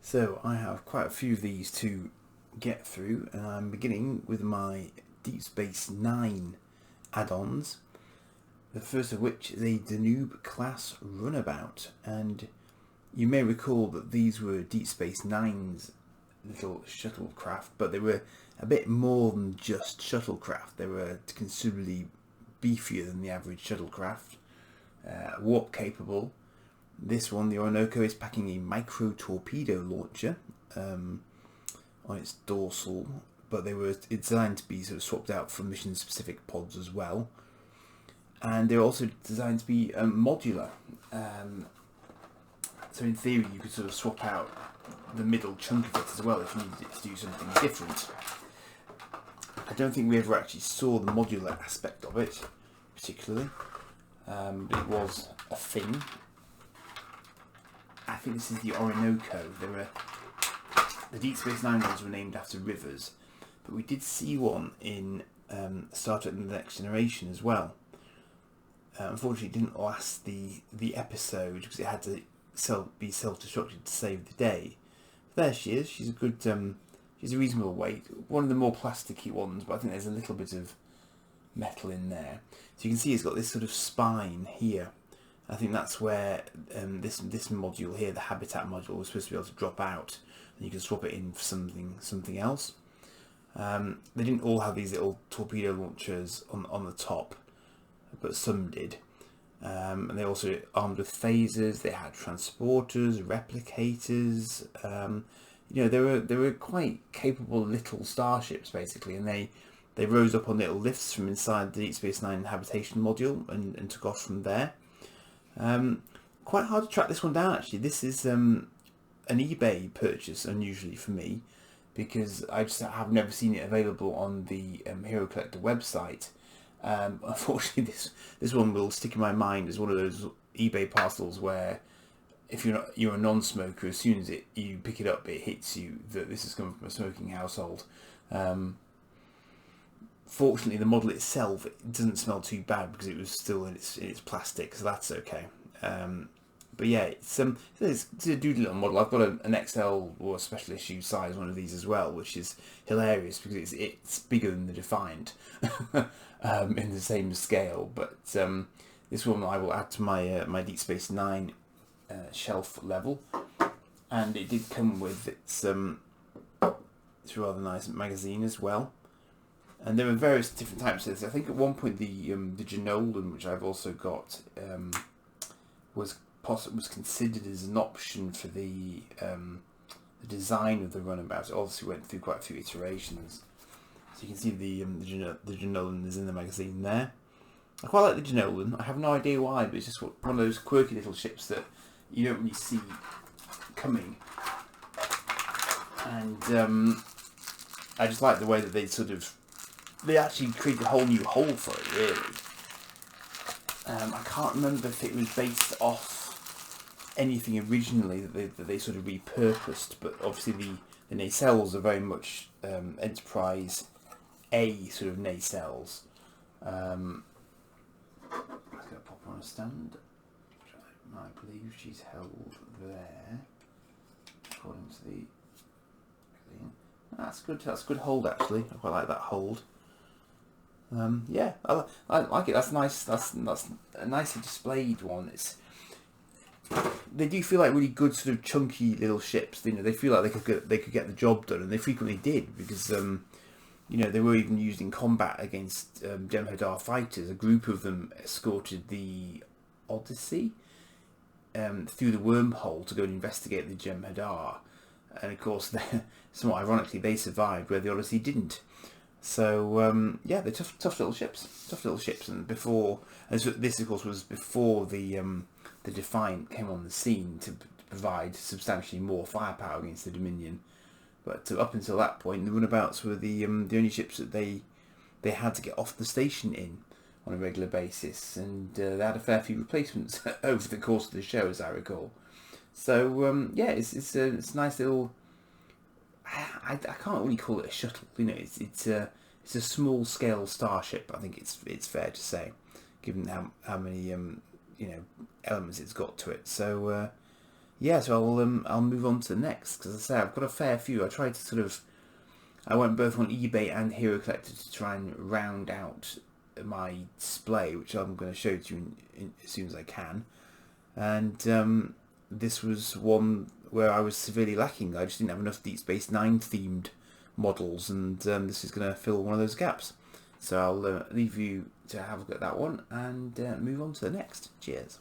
So I have quite a few of these to get through, and I'm beginning with my Deep Space Nine add-ons. The first of which is a Danube class Runabout, and you may recall that these were Deep Space Nine's little shuttlecraft, but they were a bit more than just shuttlecraft. They were considerably beefier than the average shuttlecraft, warp capable. This one, the Orinoco, is packing a microtorpedo launcher on its dorsal, but it's designed to be sort of swapped out for mission-specific pods as well. And they're also designed to be modular. So in theory, you could sort of swap out the middle chunk of it as well if you needed it to do something different. I don't think we ever actually saw the modular aspect of it, particularly, but it was a thing. I think this is the Orinoco. The Deep Space Nine ones were named after rivers, but we did see one in Star Trek: The Next Generation as well. Unfortunately, it didn't last the episode because it had to be self-destructed to save the day. But there she is. She's a good. She's a reasonable weight. One of the more plasticky ones, but I think there's a little bit of metal in there. So you can see it's got this sort of spine here. I think that's where this module here, the habitat module, was supposed to be able to drop out, and you can swap it in for something else. They didn't all have these little torpedo launchers on the top, but some did. And they also armed with phasers. They had transporters, replicators. They were quite capable little starships basically, and they rose up on little lifts from inside the Deep Space Nine habitation module and took off from there. Quite hard to track this one down actually. This is an eBay purchase, unusually for me, because I just have never seen it available on the Hero Collector website. Unfortunately, this one will stick in my mind as one of those eBay parcels where, if you're a non-smoker, as soon as you pick it up, it hits you that this has come from a smoking household. Fortunately, the model itself, it doesn't smell too bad because it was still in its plastic, so that's okay. But yeah, it's a doodly little model. I've got an XL or a special issue size one of these as well, which is hilarious because it's bigger than the Defiant in the same scale. But this one I will add to my Deep Space Nine shelf level, and it did come with its rather nice magazine as well. And there were various different types of this. I think at one point the Janolan, which I've also got, was considered as an option for the design of the Runabout. It obviously went through quite a few iterations. So you can see the Janolan is in the magazine there. I quite like the Janolan. I have no idea why, but it's just one of those quirky little ships that you don't really see coming. And I just like the way that they actually created a whole new hull for it, really. I can't remember if it was based off anything originally that they sort of repurposed, but obviously the nacelles are very much Enterprise A sort of nacelles. I'm just going to pop her on a stand. I believe she's held there, according to the... That's good. That's a good hold actually. I quite like that hold. Yeah, I like it. That's nice. That's a nicely displayed one. They do feel like really good sort of chunky little ships. They feel like they could get the job done, and they frequently did because they were even used in combat against Jem'Hadar fighters. A group of them escorted the Odyssey through the wormhole to go and investigate the Jem'Hadar, and of course, somewhat ironically, they survived where the Odyssey didn't. So yeah, they're tough little ships. And this of course was before the Defiant came on the scene to provide substantially more firepower against the Dominion. But up until that point, the Runabouts were the only ships that they had to get off the station in on a regular basis, and they had a fair few replacements over the course of the show, as I recall. So yeah, it's a nice little. I can't really call it a shuttle. It's a small scale starship. I think it's fair to say, given how many elements it's got to it. So yeah, so I'll move on to the next, because as I say, I've got a fair few. I tried to sort of, I went both on eBay and Hero Collector to try and round out my display, which I'm going to show to you as soon as I can. And this was one where I was severely lacking. I just didn't have enough Deep Space Nine themed models, and this is going to fill one of those gaps. So I'll leave you to have a look at that one and move on to the next. Cheers.